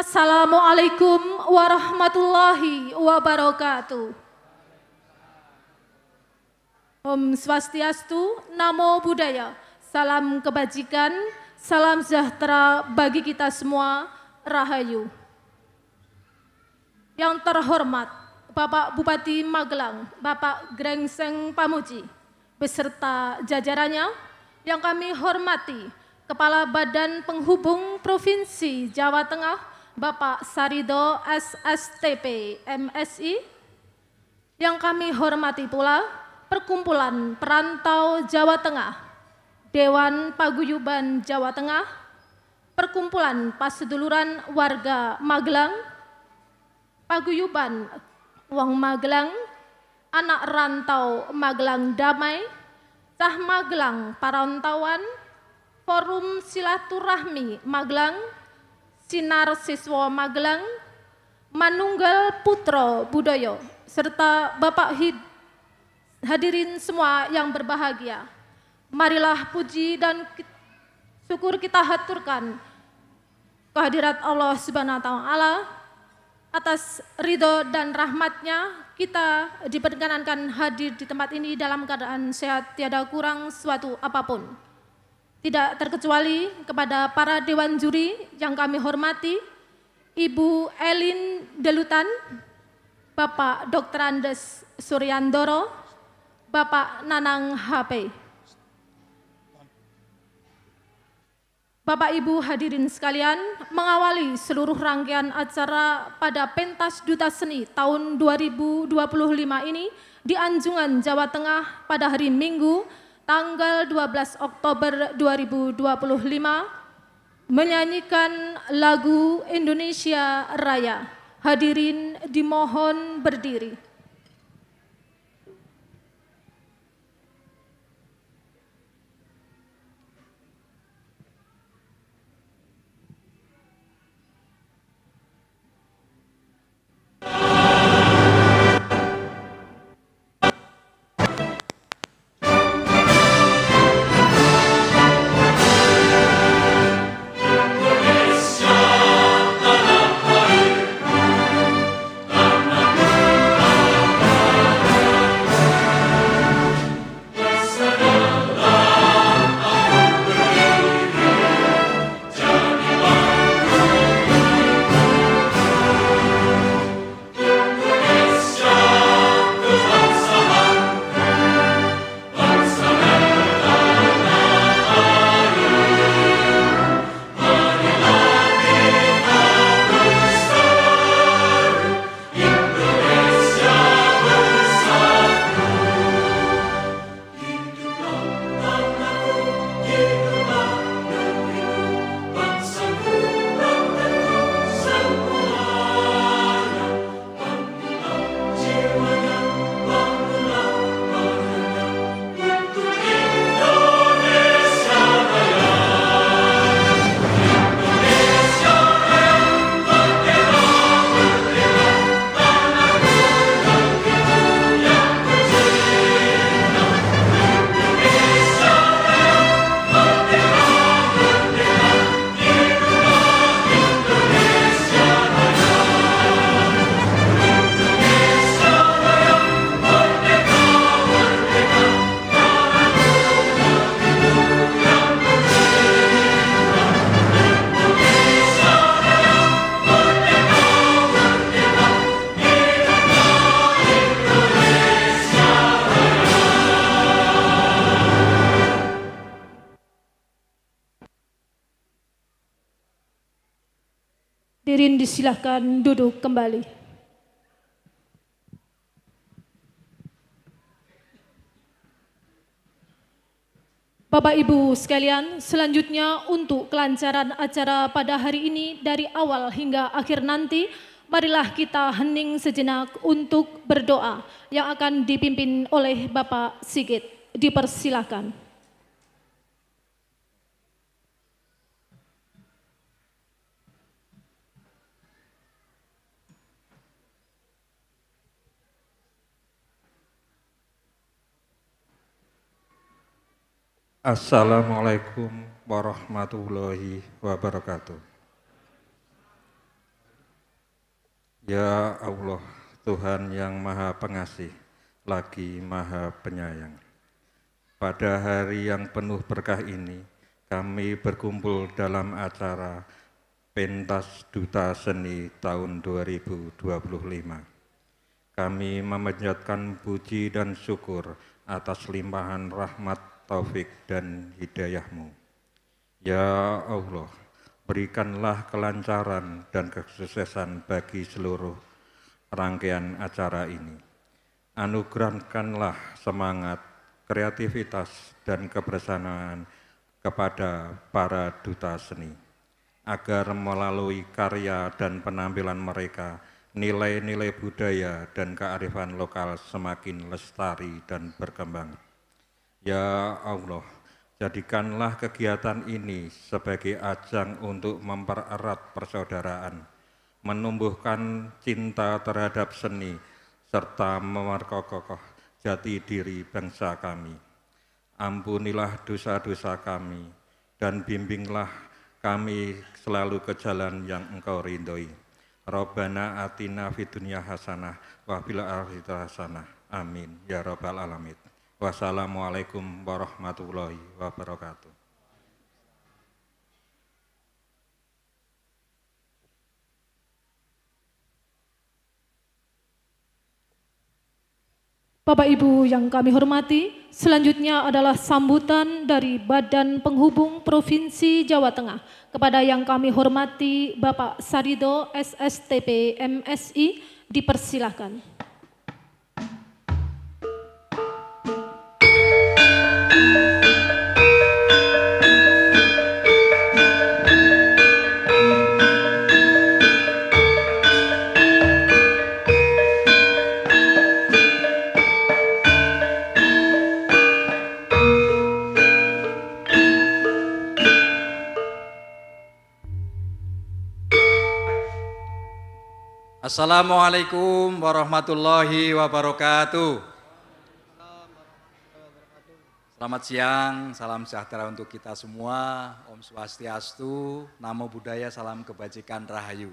Assalamualaikum warahmatullahi wabarakatuh. Om Swastiastu, Namo Buddhaya, salam kebajikan, salam sejahtera bagi kita semua, Rahayu. Yang terhormat Bapak Bupati Magelang, Bapak Grengseng Pamuji, beserta jajarannya, yang kami hormati Kepala Badan Penghubung Provinsi Jawa Tengah, Bapak Sarido SSTP MSI, yang kami hormati pula Perkumpulan Perantau Jawa Tengah, Dewan Paguyuban Jawa Tengah, Perkumpulan Paseduluran Warga Magelang, Paguyuban Wong Magelang, Anak Rantau Magelang Damai, Cah Magelang Parantauan, Forum Silaturahmi Magelang, Sinar Siswa Magelang, Manunggal Putra Budoyo, serta Bapak hadirin semua yang berbahagia. Marilah puji dan syukur kita haturkan kehadirat Allah Subhanahu wa Ta'ala. Atas ridho dan rahmatnya kita diperkenankan hadir di tempat ini dalam keadaan sehat, tiada kurang suatu apapun. Tidak terkecuali kepada para dewan juri yang kami hormati, Ibu Elin Delutan, Bapak Dr. Andes Suryandoro, Bapak Nanang HP. Bapak Ibu hadirin sekalian, mengawali seluruh rangkaian acara pada Pentas Duta Seni tahun 2025 ini di Anjungan, Jawa Tengah pada hari Minggu, tanggal 12 Oktober 2025, menyanyikan lagu Indonesia Raya. Hadirin dimohon berdiri. Hadirin disilahkan duduk kembali. Bapak Ibu sekalian, selanjutnya untuk kelancaran acara pada hari ini dari awal hingga akhir nanti, marilah kita hening sejenak untuk berdoa yang akan dipimpin oleh Bapak Sigit. Dipersilahkan. Assalamualaikum warahmatullahi wabarakatuh. Ya Allah, Tuhan yang Maha Pengasih, lagi Maha Penyayang. Pada hari yang penuh berkah ini, kami berkumpul dalam acara Pentas Duta Seni tahun 2025. Kami memanjatkan puji dan syukur atas limpahan rahmat, taufik, dan hidayah-Mu. Ya Allah, berikanlah kelancaran dan kesuksesan bagi seluruh rangkaian acara ini. Anugerahkanlah semangat, kreativitas, dan kebersamaan kepada para duta seni, agar melalui karya dan penampilan mereka, nilai-nilai budaya dan kearifan lokal semakin lestari dan berkembang. Ya Allah, jadikanlah kegiatan ini sebagai ajang untuk mempererat persaudaraan, menumbuhkan cinta terhadap seni, serta memperkokoh jati diri bangsa kami. Ampunilah dosa-dosa kami, dan bimbinglah kami selalu ke jalan yang Engkau ridhoi. Rabbana atina fid dunya hasanah wa fil akhirati hasanah. Amin ya rabbal alamin. Wassalamualaikum warahmatullahi wabarakatuh. Bapak Ibu yang kami hormati, selanjutnya adalah sambutan dari Badan Penghubung Provinsi Jawa Tengah. Kepada yang kami hormati Bapak Sarido SSTP MSI, dipersilahkan. Assalamualaikum warahmatullahi wabarakatuh. Selamat siang, salam sejahtera untuk kita semua. Om Swastiastu, Namo Buddhaya, salam kebajikan rahayu.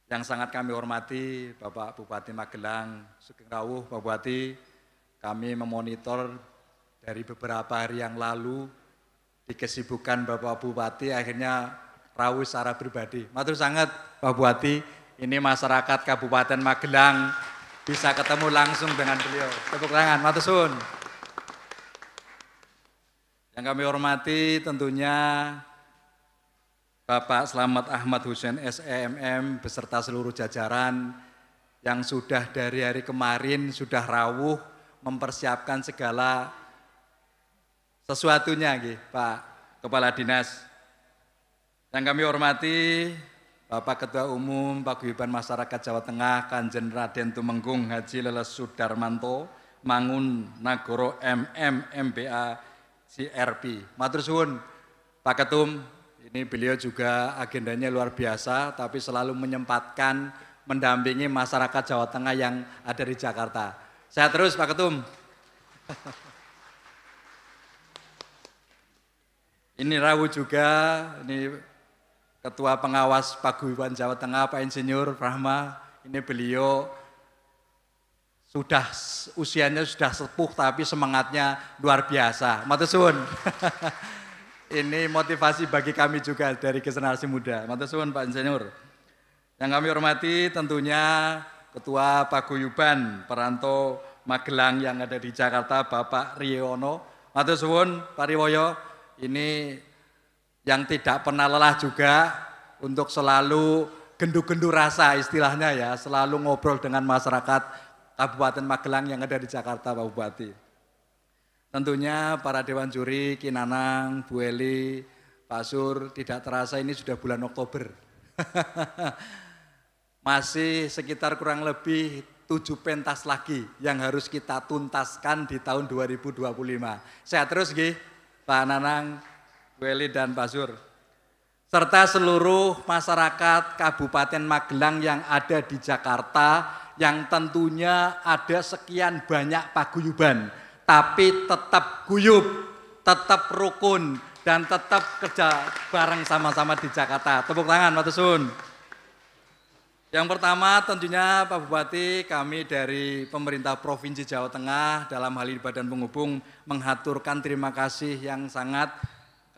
Yang sangat kami hormati Bapak Bupati Magelang, Sugeng Rawuh Pak Bupati, kami memonitor dari beberapa hari yang lalu di kesibukan Bapak Bupati akhirnya rawuh secara pribadi. Matur sangat Pak Bupati. Ini masyarakat Kabupaten Magelang bisa ketemu langsung dengan beliau. Tepuk tangan, matur suwun. Yang kami hormati tentunya Bapak Slamet Ahmad Hussein SEMM beserta seluruh jajaran yang sudah dari hari kemarin sudah rawuh mempersiapkan segala sesuatunya, Pak Kepala Dinas. Yang kami hormati Bapak Ketua Umum Paguyuban Masyarakat Jawa Tengah Kanjeng Raden Tumenggung Haji Leles Sudarmanto Mangun Nagoro MM MBA CRP. Matur suwun Pak Ketum, ini beliau juga agendanya luar biasa tapi selalu menyempatkan mendampingi masyarakat Jawa Tengah yang ada di Jakarta. Sehat terus Pak Ketum. Ini rawuh juga, ini Ketua Pengawas Paguyuban Jawa Tengah Pak Insinyur Rahma, ini beliau sudah usianya sudah sepuh tapi semangatnya luar biasa. Matur suwun. Ini motivasi bagi kami juga dari generasi muda. Matur suwun Pak Insinyur. Yang kami hormati tentunya Ketua Paguyuban Perantau Magelang yang ada di Jakarta Bapak Riyono. Matur suwun Pak Riwoyo. Ini yang tidak pernah lelah juga untuk selalu gendu-gendu rasa istilahnya ya, selalu ngobrol dengan masyarakat Kabupaten Magelang yang ada di Jakarta Pak Bupati. Tentunya para Dewan Juri, Kinanang, Bu Eli, Pak Sur, tidak terasa ini sudah bulan Oktober. Masih sekitar kurang lebih 7 pentas lagi yang harus kita tuntaskan di tahun 2025. Sehat terus nggih, Pak Nanang, Bu Eli dan Pak Sur, serta seluruh masyarakat Kabupaten Magelang yang ada di Jakarta, yang tentunya ada sekian banyak paguyuban, tapi tetap guyub, tetap rukun, dan tetap kerja bareng sama-sama di Jakarta. Tepuk tangan, matur suwun. Yang pertama tentunya Pak Bupati, kami dari pemerintah Provinsi Jawa Tengah dalam hal ini Badan Penghubung menghaturkan terima kasih yang sangat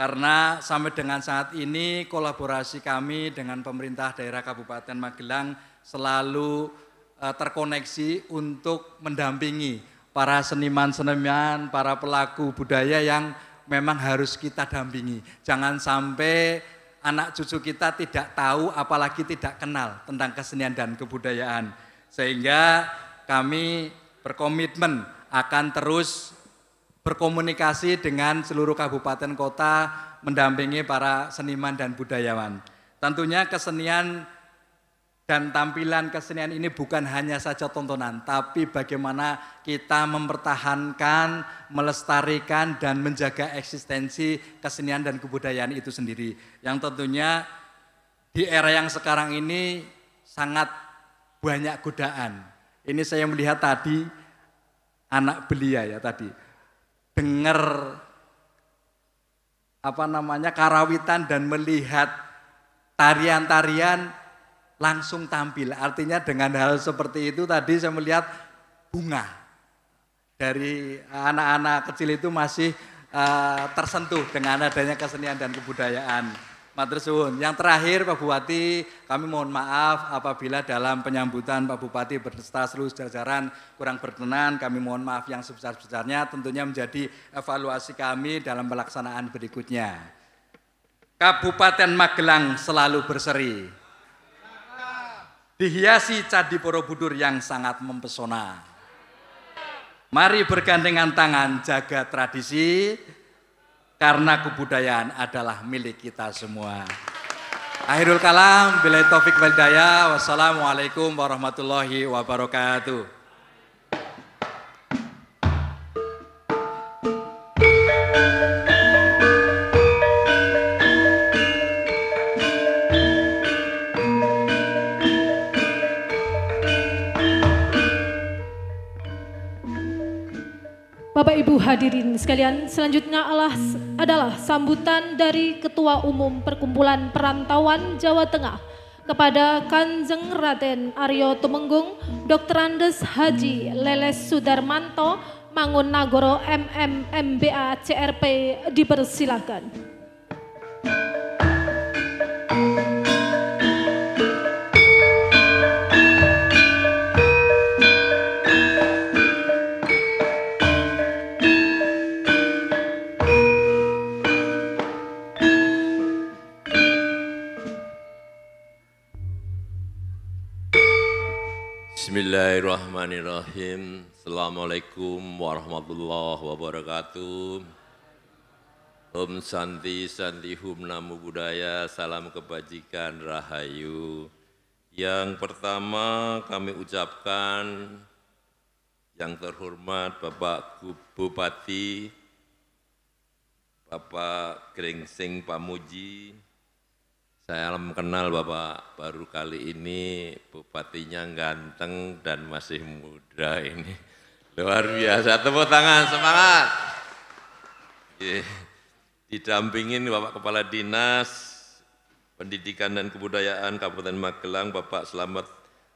karena sampai dengan saat ini kolaborasi kami dengan pemerintah daerah Kabupaten Magelang selalu terkoneksi untuk mendampingi para seniman-seniman, para pelaku budaya yang memang harus kita dampingi. Jangan sampai anak cucu kita tidak tahu apalagi tidak kenal tentang kesenian dan kebudayaan. Sehingga kami berkomitmen akan terus berkomunikasi dengan seluruh kabupaten kota mendampingi para seniman dan budayawan. Tentunya kesenian dan tampilan kesenian ini bukan hanya saja tontonan, tapi bagaimana kita mempertahankan, melestarikan, dan menjaga eksistensi kesenian dan kebudayaan itu sendiri. Yang tentunya di era yang sekarang ini sangat banyak godaan. Ini saya melihat tadi, anak belia ya tadi, dengar karawitan dan melihat tarian-tarian, langsung tampil. Artinya dengan hal seperti itu tadi saya melihat bunga dari anak-anak kecil itu masih tersentuh dengan adanya kesenian dan kebudayaan. Matur suwun. Yang terakhir Pak Bupati, kami mohon maaf apabila dalam penyambutan Pak Bupati beserta seluruh jajaran kurang berkenan, kami mohon maaf yang sebesar-besarnya, tentunya menjadi evaluasi kami dalam pelaksanaan berikutnya. Kabupaten Magelang selalu berseri, dihiasi Candi Borobudur yang sangat mempesona. Mari bergandengan tangan jaga tradisi, karena kebudayaan adalah milik kita semua. Akhirul kalam, billahi taufik wal hidayah. Wassalamualaikum warahmatullahi wabarakatuh. Bapak Ibu hadirin sekalian, selanjutnya adalah sambutan dari Ketua Umum Perkumpulan Perantauan Jawa Tengah kepada Kanjeng Raden Aryo Tumenggung, Dr. Andes Haji Leles Sudarmanto, Mangun Nagoro MMMBA CRP, dipersilakan. Bismillahirrahmanirrahim. Assalamualaikum warahmatullahi wabarakatuh. Om Santi Santi Hum Namo Buddhaya, salam kebajikan rahayu. Yang pertama kami ucapkan yang terhormat Bapak Bupati, Bapak Gringsing Pamuji. Saya kenal Bapak baru kali ini, bupatinya ganteng dan masih muda ini. Luar biasa, tepuk tangan, semangat. Didampingin Bapak Kepala Dinas Pendidikan dan Kebudayaan Kabupaten Magelang, Bapak Slamet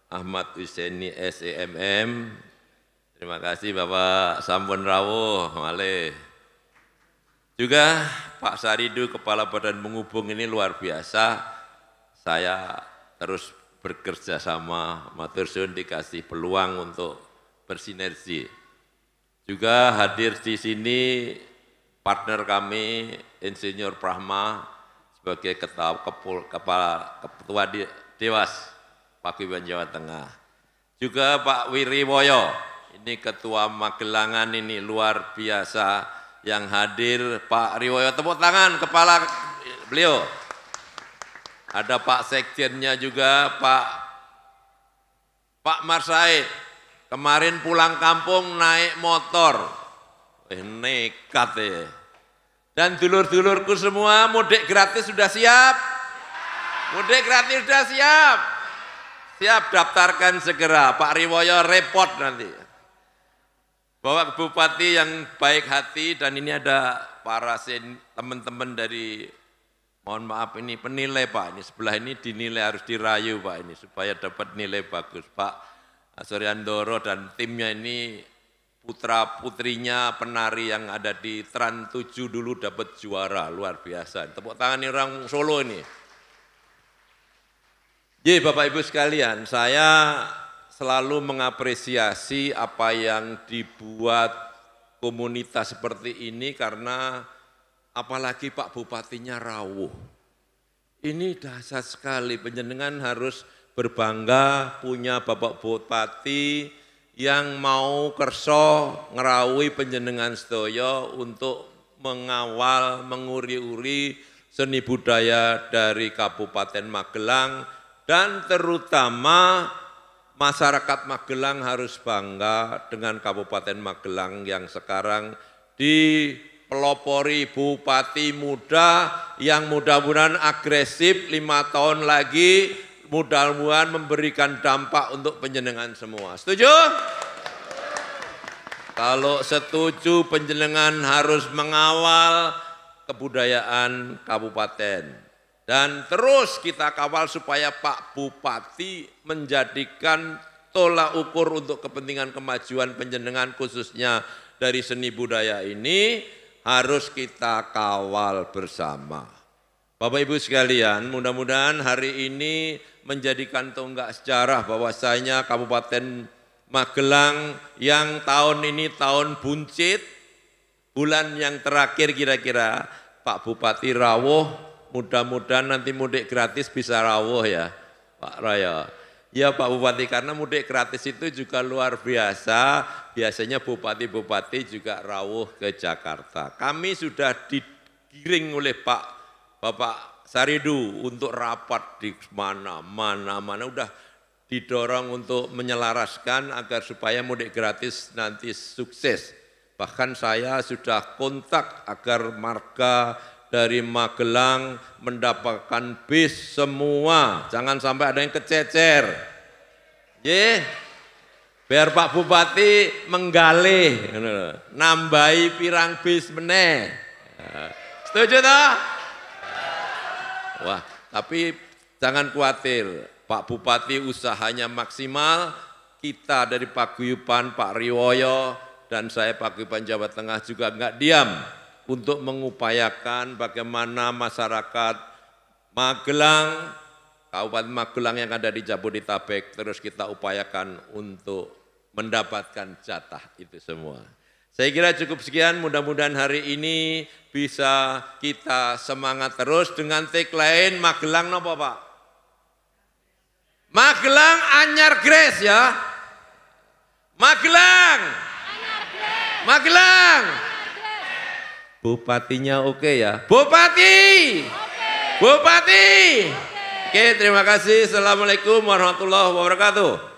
Ahmad Husaini SEMM. Terima kasih Bapak Sampun Rawuh, malih. Juga Pak Saridu, Kepala Badan Penghubung, ini luar biasa. Saya terus bekerja sama, matur suwun dikasih peluang untuk bersinergi. Juga hadir di sini partner kami, Insinyur Prahma, sebagai Ketua Dewas Paguyuban Jawa Tengah. Juga Pak Wiriwoyo, ini Ketua Magelangan, ini luar biasa. Yang hadir Pak Riwoyo, tepuk tangan kepala beliau. Ada Pak Sekjennya juga, Pak Marsaid, kemarin pulang kampung naik motor, nekat ya. Dan dulur-dulurku semua, mudik gratis sudah siap? Mudik gratis sudah siap? Siap, daftarkan segera, Pak Riwoyo repot nanti. Bapak Bupati yang baik hati, dan ini ada para teman-teman dari Mohon maaf ini penilai Pak, ini sebelah ini dinilai harus dirayu Pak ini supaya dapat nilai bagus. Pak Suryandoro dan timnya ini putra-putrinya penari yang ada di Trans 7 dulu dapat juara, luar biasa. Tepuk tangan ini orang Solo ini. Jadi Bapak Ibu sekalian, saya selalu mengapresiasi apa yang dibuat komunitas seperti ini karena apalagi Pak Bupatinya rawuh. Ini dahsyat sekali, panjenengan harus berbangga punya Bapak Bupati yang mau kerso ngerawuhi panjenengan sedaya untuk mengawal, menguri-uri seni budaya dari Kabupaten Magelang dan terutama masyarakat Magelang harus bangga dengan Kabupaten Magelang yang sekarang dipelopori Bupati muda yang mudah-mudahan agresif 5 tahun lagi, mudah-mudahan memberikan dampak untuk panjenengan semua. Setuju? Kalau setuju, panjenengan harus mengawal kebudayaan kabupaten. Dan terus kita kawal supaya Pak Bupati menjadikan tolak ukur untuk kepentingan kemajuan panjenengan khususnya dari seni budaya ini harus kita kawal bersama. Bapak Ibu sekalian, mudah-mudahan hari ini menjadikan tonggak sejarah bahwasanya Kabupaten Magelang yang tahun ini tahun buncit, bulan yang terakhir kira-kira Pak Bupati rawuh, mudah-mudahan nanti mudik gratis bisa rawuh ya Pak Raya. Ya Pak Bupati, karena mudik gratis itu juga luar biasa, biasanya bupati-bupati juga rawuh ke Jakarta. Kami sudah digiring oleh Bapak Saridu untuk rapat di mana-mana, udah didorong untuk menyelaraskan agar supaya mudik gratis nanti sukses. Bahkan saya sudah kontak agar marga dari Magelang mendapatkan bis semua, jangan sampai ada yang kececer. Biar Pak Bupati menggalih, nambahi pirang bis meneh. Setuju toh? Wah, tapi jangan khawatir, Pak Bupati usahanya maksimal, kita dari Paguyuban Pak Riwoyo dan saya Paguyuban Jawa Tengah juga enggak diam untuk mengupayakan bagaimana masyarakat Magelang, Kabupaten Magelang yang ada di Jabodetabek terus kita upayakan untuk mendapatkan jatah itu semua. Saya kira cukup sekian, mudah-mudahan hari ini bisa kita semangat terus dengan tagline Magelang napa Pak? Magelang anyar gres ya. Magelang. Anyar gres. Magelang. Bupatinya oke ya? Bupati! Oke. Bupati! Oke, terima kasih. Assalamualaikum warahmatullahi wabarakatuh.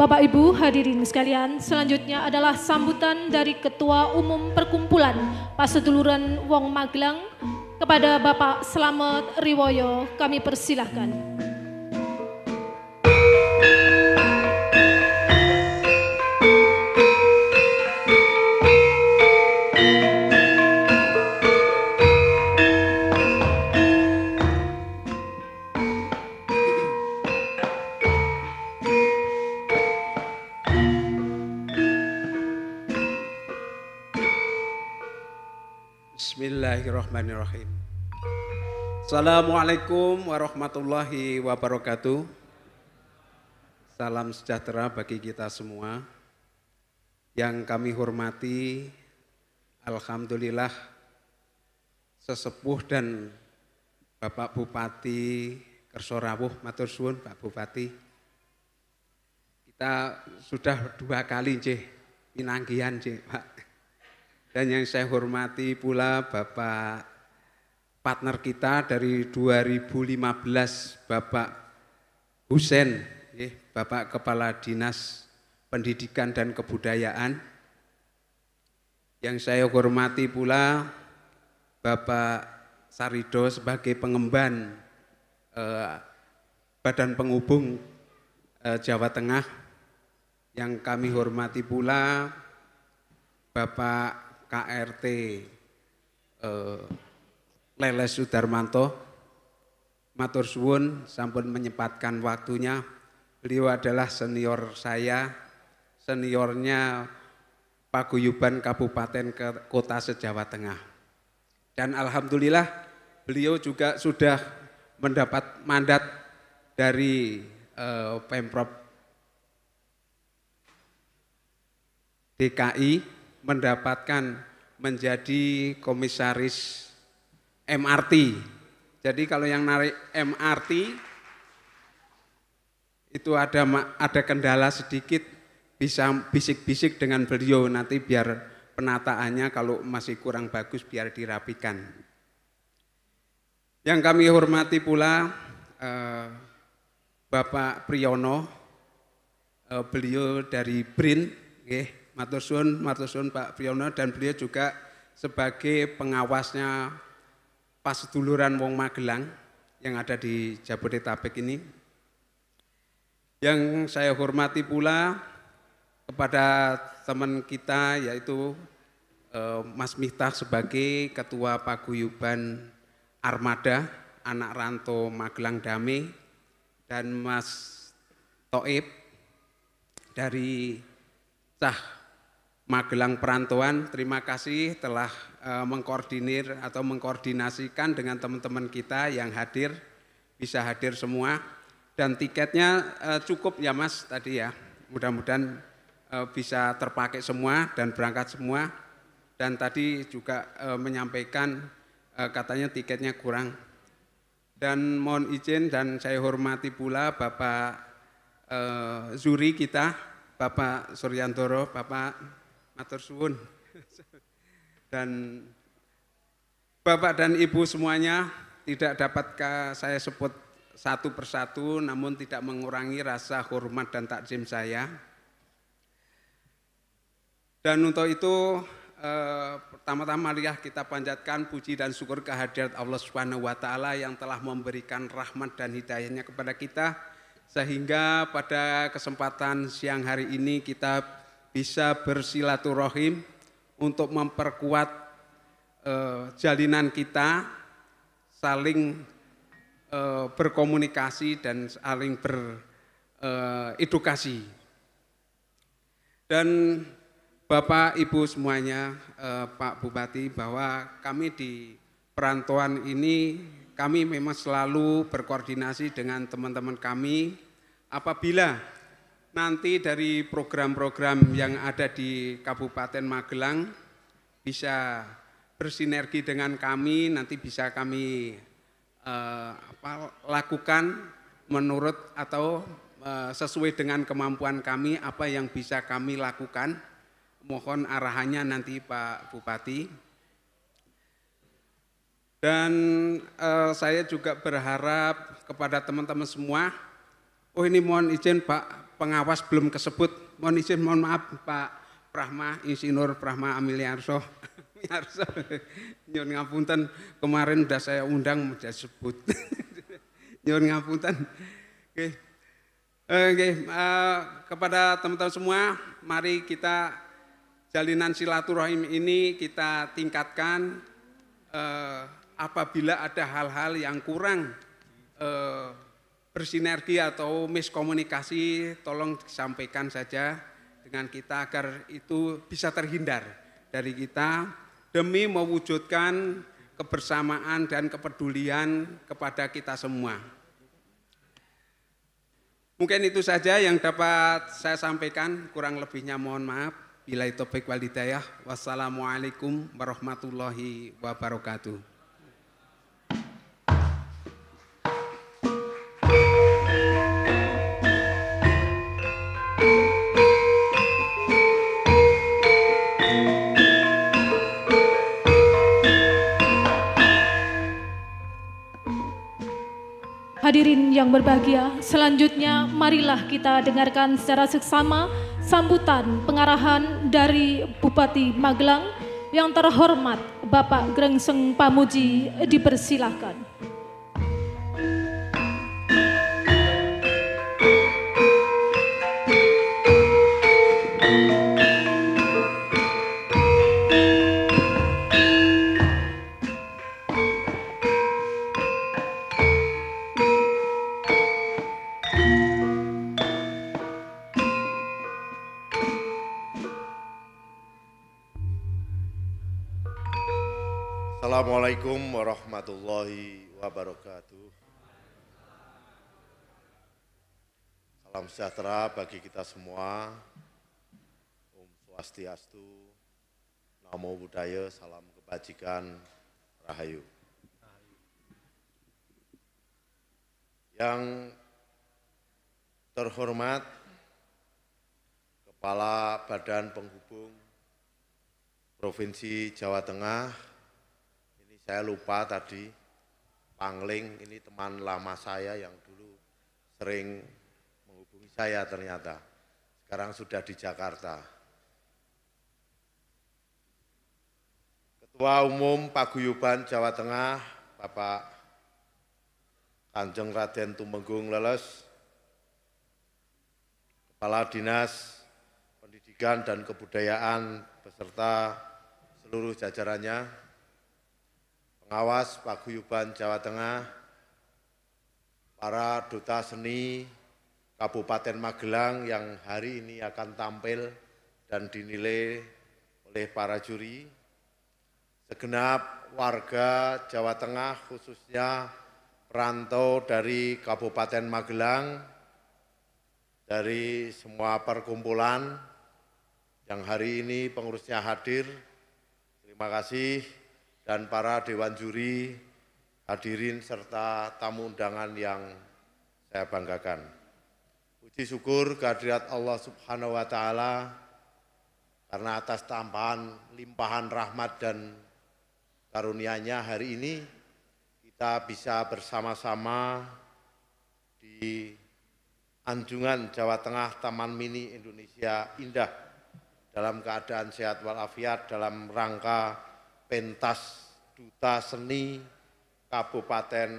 Bapak Ibu hadirin sekalian, selanjutnya adalah sambutan dari Ketua Umum Perkumpulan Paseduluran Wong Magelang kepada Bapak Slamet Riwoyo, kami persilahkan. Bismillahirrahmanirrahim. Assalamualaikum warahmatullahi wabarakatuh. Salam sejahtera bagi kita semua. Yang kami hormati, alhamdulillah sesepuh dan Bapak Bupati Kerso Rawuh, matur suwun Pak Bupati. Kita sudah 2 kali pinanggihan Pak. Dan yang saya hormati pula Bapak partner kita dari 2015, Bapak Husen, Bapak Kepala Dinas Pendidikan dan Kebudayaan. Yang saya hormati pula Bapak Sarido sebagai pengemban Badan Penghubung Jawa Tengah, yang kami hormati pula Bapak KRT Leles Sudarmanto, matur suwun sampun menyempatkan waktunya. Beliau adalah senior saya, seniornya Paguyuban Kabupaten Kota se-Jawa Tengah. Dan alhamdulillah beliau juga sudah mendapat mandat dari Pemprov DKI, mendapatkan menjadi komisaris MRT. Jadi kalau yang narik MRT itu ada kendala sedikit, bisa bisik-bisik dengan beliau nanti biar penataannya kalau masih kurang bagus biar dirapikan. Yang kami hormati pula Bapak Priyono, beliau dari BRIN, matur suwun Pak Priyono, dan beliau juga sebagai pengawasnya Paseduluran Wong Magelang yang ada di Jabodetabek ini. Yang saya hormati pula kepada teman kita yaitu Mas Miftah sebagai Ketua Paguyuban Armada Anak Rantau Magelang Damai, dan Mas Toib dari Cah Magelang Perantauan. Terima kasih telah mengkoordinir atau mengkoordinasikan dengan teman-teman kita yang hadir, bisa hadir semua. Dan tiketnya cukup ya Mas tadi ya, mudah-mudahan bisa terpakai semua dan berangkat semua. Dan tadi juga menyampaikan katanya tiketnya kurang. Dan mohon izin dan saya hormati pula Bapak Zuri kita, Bapak Suryantoro, Bapak matur suwun. Dan Bapak dan Ibu semuanya, tidak dapat saya sebut satu persatu, namun tidak mengurangi rasa hormat dan takzim saya. Dan untuk itu pertama-tama marilah kita panjatkan puji dan syukur kehadirat Allah Subhanahu wa taala yang telah memberikan rahmat dan hidayahnya kepada kita, sehingga pada kesempatan siang hari ini kita bisa bersilaturahim untuk memperkuat jalinan kita, saling berkomunikasi dan saling beredukasi. Dan Bapak Ibu semuanya, Pak Bupati, bahwa kami di perantauan ini kami memang selalu berkoordinasi dengan teman-teman kami. Apabila nanti dari program-program yang ada di Kabupaten Magelang bisa bersinergi dengan kami, nanti bisa kami lakukan menurut atau sesuai dengan kemampuan kami apa yang bisa kami lakukan. Mohon arahannya nanti Pak Bupati. Dan saya juga berharap kepada teman-teman semua, oh ini mohon izin Pak pengawas belum kesebut, mohon izin, mohon maaf Pak Prahma, Insinyur Prahma Amiliarso, nyuwun ngapunten, kemarin udah saya undang udah sebut, nyuwun ngapunten. Oke, kepada teman-teman semua, mari kita jalinan silaturahim ini kita tingkatkan. Apabila ada hal-hal yang kurang bersinergi atau miskomunikasi, tolong disampaikan saja dengan kita agar itu bisa terhindar dari kita demi mewujudkan kebersamaan dan kepedulian kepada kita semua. Mungkin itu saja yang dapat saya sampaikan, kurang lebihnya mohon maaf. Billahi taufiq wal hidayah. Wassalamualaikum warahmatullahi wabarakatuh. Hadirin yang berbahagia, selanjutnya marilah kita dengarkan secara seksama sambutan pengarahan dari Bupati Magelang yang terhormat Bapak Grengseng Pamuji dipersilahkan. Assalamualaikum warahmatullahi wabarakatuh. Salam sejahtera bagi kita semua. Om Swastiastu, Namo Buddhaya, salam kebajikan, Rahayu. Yang terhormat Kepala Badan Penghubung Provinsi Jawa Tengah, saya lupa tadi, Pangling, ini teman lama saya yang dulu sering menghubungi saya ternyata. Sekarang sudah di Jakarta. Ketua Umum Paguyuban Jawa Tengah, Bapak Kanjeng Raden Tumenggung Leles, Kepala Dinas Pendidikan dan Kebudayaan beserta seluruh jajarannya, pengawas Paguyuban Jawa Tengah, para duta seni Kabupaten Magelang yang hari ini akan tampil dan dinilai oleh para juri, segenap warga Jawa Tengah khususnya perantau dari Kabupaten Magelang, dari semua perkumpulan yang hari ini pengurusnya hadir, terima kasih. Dan para dewan juri, hadirin serta tamu undangan yang saya banggakan. Puji syukur kehadirat Allah Subhanahu wa Ta'ala karena atas tambahan limpahan rahmat dan karunia-Nya hari ini kita bisa bersama-sama di Anjungan Jawa Tengah Taman Mini Indonesia Indah dalam keadaan sehat walafiat dalam rangka pentas Duta Seni Kabupaten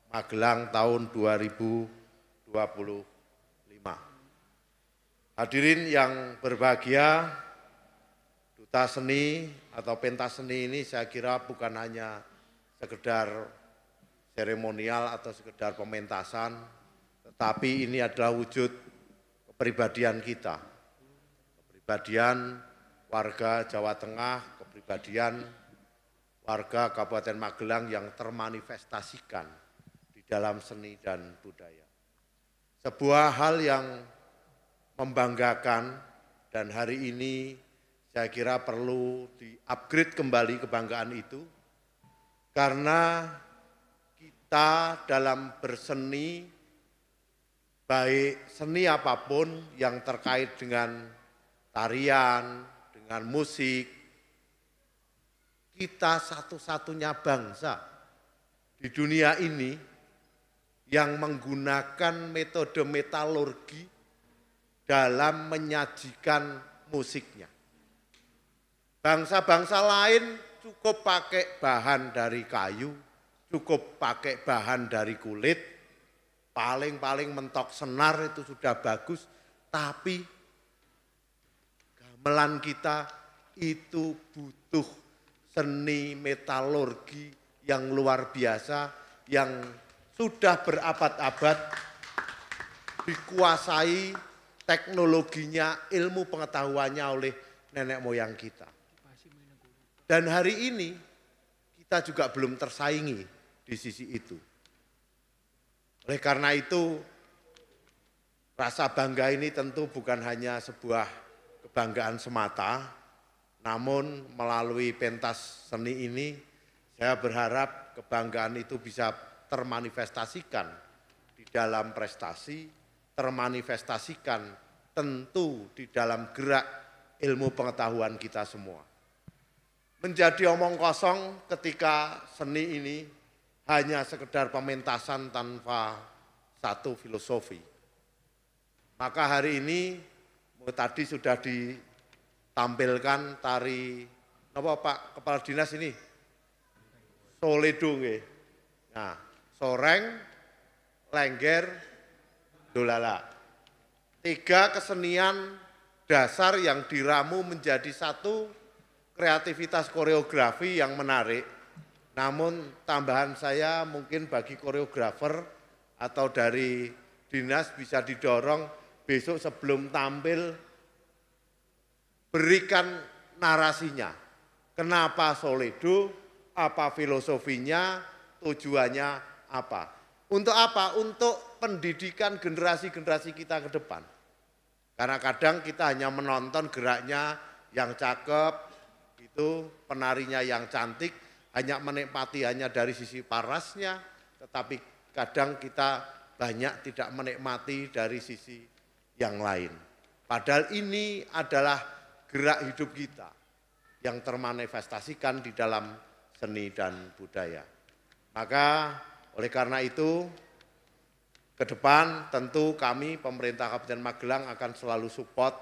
Magelang tahun 2025. Hadirin yang berbahagia, Duta Seni atau pentas seni ini saya kira bukan hanya sekedar seremonial atau sekedar pementasan, tetapi ini adalah wujud kepribadian kita, kepribadian warga Jawa Tengah, kepribadian warga Kabupaten Magelang yang termanifestasikan di dalam seni dan budaya. Sebuah hal yang membanggakan dan hari ini saya kira perlu di-upgrade kembali kebanggaan itu karena kita dalam berseni, baik seni apapun yang terkait dengan tarian, dengan musik, kita satu-satunya bangsa di dunia ini yang menggunakan metode metalurgi dalam menyajikan musiknya. Bangsa-bangsa lain cukup pakai bahan dari kayu, cukup pakai bahan dari kulit, paling-paling mentok senar itu sudah bagus, tapi gamelan kita itu butuh seni metalurgi yang luar biasa, yang sudah berabad-abad dikuasai teknologinya, ilmu pengetahuannya oleh nenek moyang kita. Dan hari ini kita juga belum tersaingi di sisi itu. Oleh karena itu, rasa bangga ini tentu bukan hanya sebuah kebanggaan semata, namun melalui pentas seni ini, saya berharap kebanggaan itu bisa termanifestasikan di dalam prestasi, termanifestasikan tentu di dalam gerak ilmu pengetahuan kita semua. Menjadi omong kosong ketika seni ini hanya sekedar pementasan tanpa satu filosofi. Maka hari ini tadi sudah ditampilkan tari Napa Pak Kepala Dinas ini? Soledo nggih. Nah, soreng, lengger, dolala. 3 kesenian dasar yang diramu menjadi satu kreativitas koreografi yang menarik. Namun tambahan saya mungkin bagi koreografer atau dari dinas bisa didorong besok sebelum tampil berikan narasinya. Kenapa Soledo, apa filosofinya, tujuannya apa. Untuk apa? Untuk pendidikan generasi-generasi kita ke depan. Karena kadang kita hanya menonton geraknya yang cakep, itu penarinya yang cantik, hanya menikmati hanya dari sisi parasnya, tetapi kadang kita banyak tidak menikmati dari sisi yang lain. Padahal ini adalah gerak hidup kita yang termanifestasikan di dalam seni dan budaya. Maka oleh karena itu, ke depan tentu kami pemerintah Kabupaten Magelang akan selalu support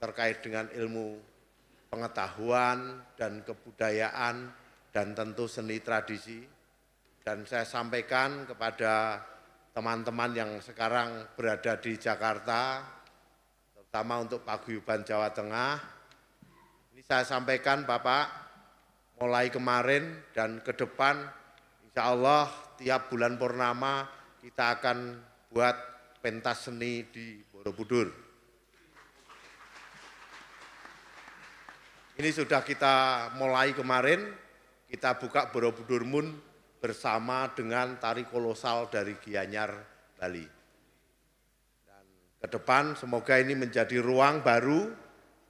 terkait dengan ilmu pengetahuan dan kebudayaan dan tentu seni tradisi. Dan saya sampaikan kepada teman-teman yang sekarang berada di Jakarta, terutama untuk Paguyuban Jawa Tengah, ini saya sampaikan Bapak, mulai kemarin dan ke depan, insya Allah tiap bulan purnama kita akan buat pentas seni di Borobudur. Ini sudah kita mulai kemarin, kita buka Borobudur Moon bersama dengan tari kolosal dari Gianyar, Bali. Dan ke depan semoga ini menjadi ruang baru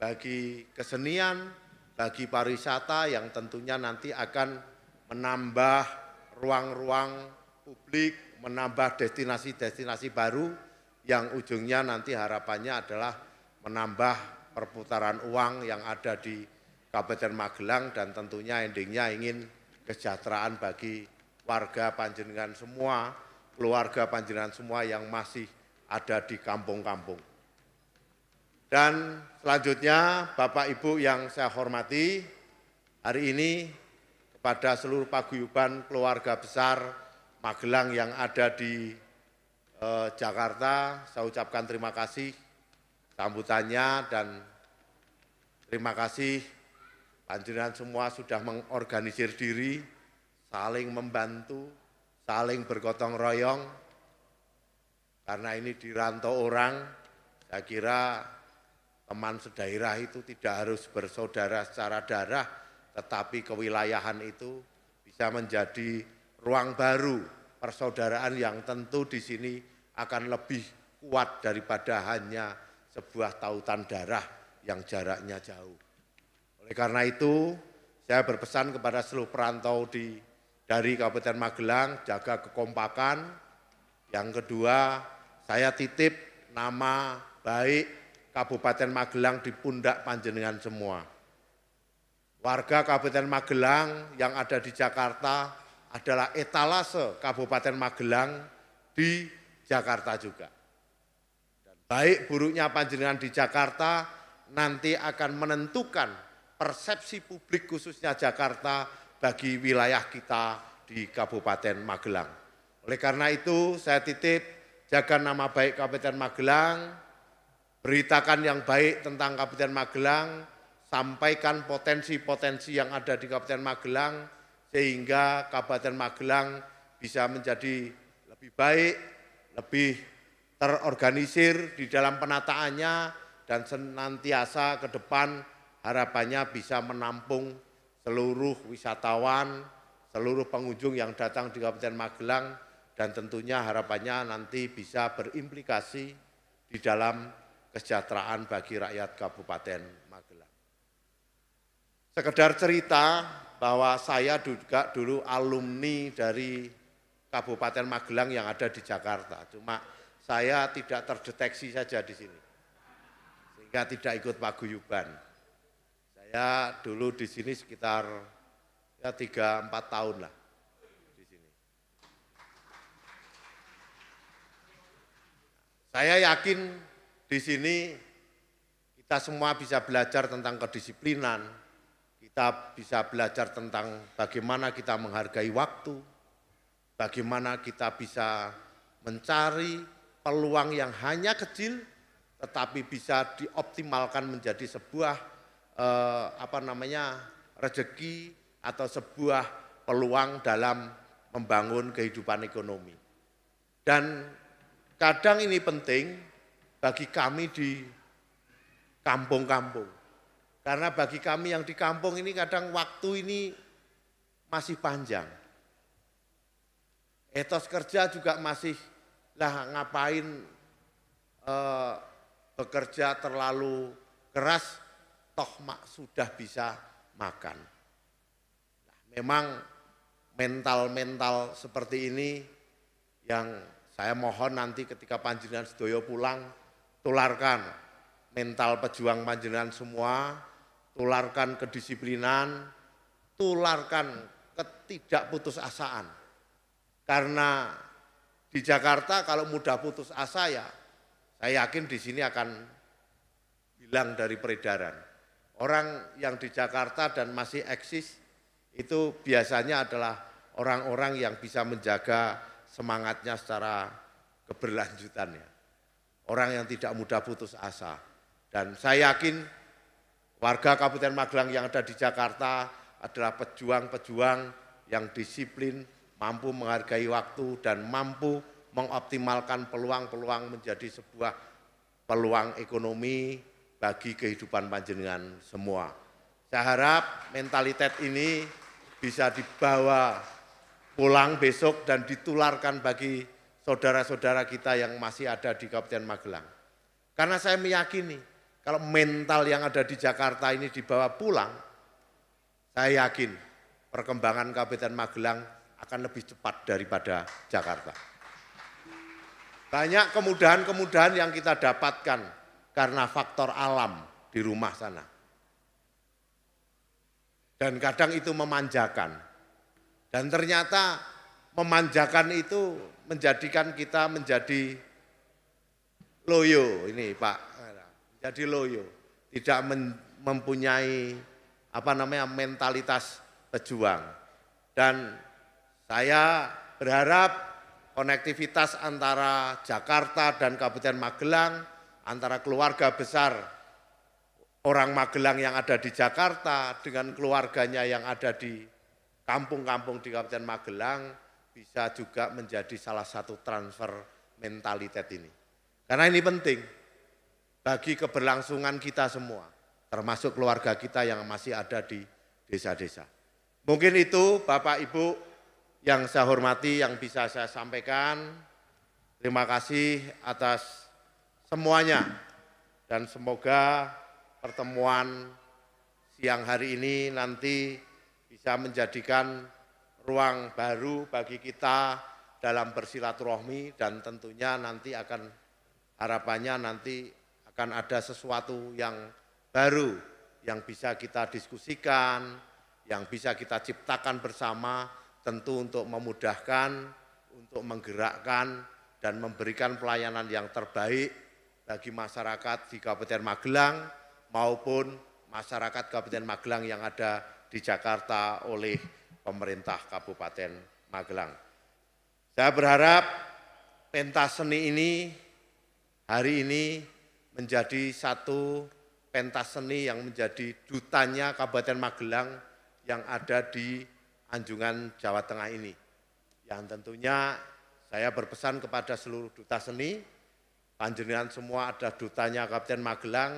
bagi kesenian, bagi pariwisata yang tentunya nanti akan menambah ruang-ruang publik, menambah destinasi-destinasi baru yang ujungnya nanti harapannya adalah menambah perputaran uang yang ada di Kabupaten Magelang dan tentunya endingnya ingin kesejahteraan bagi warga Panjenengan semua, keluarga Panjenengan semua yang masih ada di kampung-kampung. Dan selanjutnya Bapak Ibu yang saya hormati, hari ini kepada seluruh paguyuban keluarga besar Magelang yang ada di Jakarta, saya ucapkan terima kasih sambutannya dan terima kasih panjenengan semua sudah mengorganisir diri, saling membantu, saling bergotong royong. Karena ini dirantau orang, saya kira teman sedaerah itu tidak harus bersaudara secara darah, tetapi kewilayahan itu bisa menjadi ruang baru persaudaraan yang tentu di sini akan lebih kuat daripada hanya sebuah tautan darah yang jaraknya jauh. Oleh karena itu, saya berpesan kepada seluruh perantau dari Kabupaten Magelang, jaga kekompakan. Yang kedua, saya titip nama baik Kabupaten Magelang di pundak panjenengan semua. Warga Kabupaten Magelang yang ada di Jakarta adalah etalase Kabupaten Magelang di Jakarta juga. Dan baik buruknya panjenengan di Jakarta nanti akan menentukan persepsi publik khususnya Jakarta bagi wilayah kita di Kabupaten Magelang. Oleh karena itu saya titip jaga nama baik Kabupaten Magelang, beritakan yang baik tentang Kabupaten Magelang, sampaikan potensi-potensi yang ada di Kabupaten Magelang, sehingga Kabupaten Magelang bisa menjadi lebih baik, lebih terorganisir di dalam penataannya, dan senantiasa ke depan harapannya bisa menampung seluruh wisatawan, seluruh pengunjung yang datang di Kabupaten Magelang, dan tentunya harapannya nanti bisa berimplikasi di dalam kesejahteraan bagi rakyat Kabupaten Magelang. Sekedar cerita, bahwa saya juga dulu alumni dari Kabupaten Magelang yang ada di Jakarta. Cuma saya tidak terdeteksi saja di sini, sehingga tidak ikut paguyuban. Saya dulu di sini sekitar 3-4 tahun lah di sini. Saya yakin di sini kita semua bisa belajar tentang kedisiplinan, kita bisa belajar tentang bagaimana kita menghargai waktu, bagaimana kita bisa mencari peluang yang hanya kecil tetapi bisa dioptimalkan menjadi sebuah rezeki atau sebuah peluang dalam membangun kehidupan ekonomi. Dan kadang ini penting bagi kami di kampung-kampung. Karena bagi kami yang di kampung ini kadang waktu ini masih panjang. Etos kerja juga masih ngapain bekerja terlalu keras, toh sudah bisa makan. Nah, memang mental-mental seperti ini yang saya mohon nanti ketika panjenengan sedoyo pulang, tularkan mental pejuang panjenengan semua, tularkan kedisiplinan, tularkan ketidakputusasaan. Karena di Jakarta kalau mudah putus asa ya, saya yakin di sini akan hilang dari peredaran. Orang yang di Jakarta dan masih eksis itu biasanya adalah orang-orang yang bisa menjaga semangatnya secara keberlanjutannya. Orang yang tidak mudah putus asa. Dan saya yakin warga Kabupaten Magelang yang ada di Jakarta adalah pejuang-pejuang yang disiplin, mampu menghargai waktu dan mampu mengoptimalkan peluang-peluang menjadi sebuah peluang ekonomi bagi kehidupan panjenengan semua. Saya harap mentalitas ini bisa dibawa pulang besok dan ditularkan bagi saudara-saudara kita yang masih ada di Kabupaten Magelang. Karena saya meyakini kalau mental yang ada di Jakarta ini dibawa pulang, saya yakin perkembangan Kabupaten Magelang akan lebih cepat daripada Jakarta. Banyak kemudahan-kemudahan yang kita dapatkan karena faktor alam di rumah sana. Dan kadang itu memanjakan. Dan ternyata memanjakan itu menjadikan kita menjadi loyo, ini Pak, menjadi loyo. Tidak mempunyai mentalitas pejuang. Dan saya berharap konektivitas antara Jakarta dan Kabupaten Magelang, antara keluarga besar orang Magelang yang ada di Jakarta dengan keluarganya yang ada di kampung-kampung di Kabupaten Magelang bisa juga menjadi salah satu transfer mentalitas ini. Karena ini penting bagi keberlangsungan kita semua, termasuk keluarga kita yang masih ada di desa-desa. Mungkin itu Bapak Ibu yang saya hormati yang bisa saya sampaikan. Terima kasih atas semuanya dan semoga pertemuan siang hari ini nanti bisa menjadikan ruang baru bagi kita dalam bersilaturahmi dan tentunya nanti harapannya nanti akan ada sesuatu yang baru yang bisa kita diskusikan, yang bisa kita ciptakan bersama, tentu untuk memudahkan, untuk menggerakkan dan memberikan pelayanan yang terbaik bagi masyarakat di Kabupaten Magelang maupun masyarakat Kabupaten Magelang yang ada di Jakarta oleh pemerintah Kabupaten Magelang. Saya berharap pentas seni ini hari ini menjadi satu pentas seni yang menjadi dutanya Kabupaten Magelang yang ada di Anjungan Jawa Tengah ini. Yang tentunya saya berpesan kepada seluruh duta seni, panjenengan semua ada dutanya Kabupaten Magelang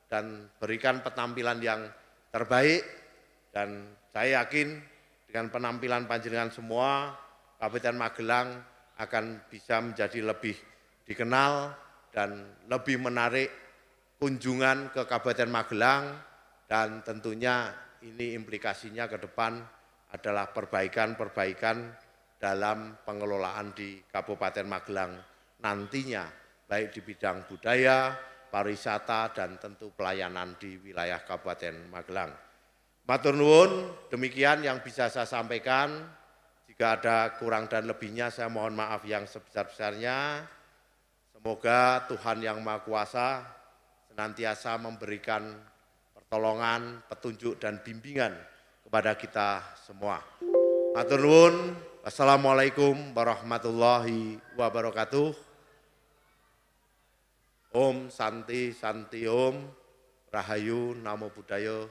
dan berikan penampilan yang terbaik dan saya yakin dengan penampilan panjenengan semua Kabupaten Magelang akan bisa menjadi lebih dikenal dan lebih menarik kunjungan ke Kabupaten Magelang dan tentunya ini implikasinya ke depan adalah perbaikan-perbaikan dalam pengelolaan di Kabupaten Magelang nantinya, baik di bidang budaya, pariwisata, dan tentu pelayanan di wilayah Kabupaten Magelang. Matur nuwun, demikian yang bisa saya sampaikan. Jika ada kurang dan lebihnya, saya mohon maaf yang sebesar-besarnya. Semoga Tuhan Yang Maha Kuasa senantiasa memberikan pertolongan, petunjuk dan bimbingan kepada kita semua. Matur nuwun. Wassalamualaikum warahmatullahi wabarakatuh. Om Santi Santi Om, Rahayu, Namo Buddhaya,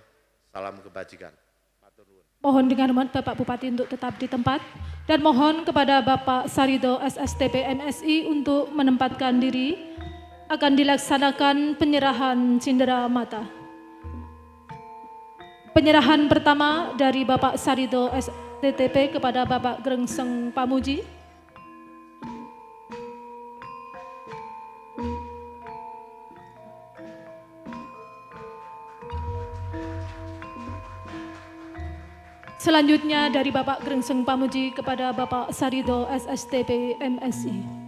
salam kebajikan. Matur nuwun. Mohon dengan hormat Bapak Bupati untuk tetap di tempat dan mohon kepada Bapak Sarido SSTP MSI untuk menempatkan diri. Akan dilaksanakan penyerahan cindera mata. Penyerahan pertama dari Bapak Sarido STTP kepada Bapak Grengseng Pamuji. Selanjutnya dari Bapak Grengseng Pamuji kepada Bapak Sarido SSTP MSI.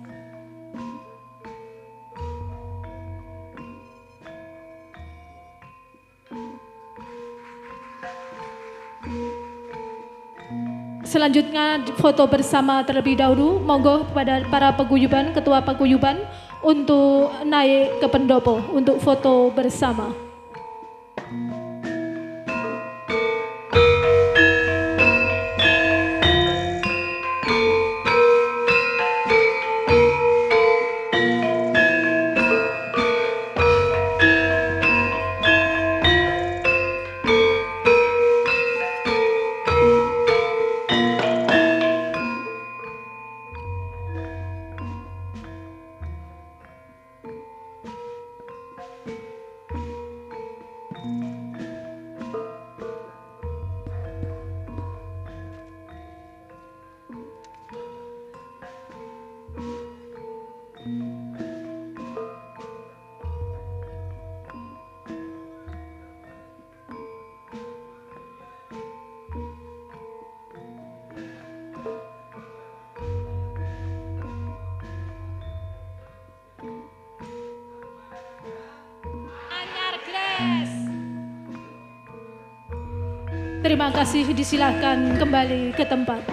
Selanjutnya foto bersama terlebih dahulu, monggo kepada para paguyuban, ketua paguyuban untuk naik ke pendopo untuk foto bersama. Terima kasih, disilahkan kembali ke tempat.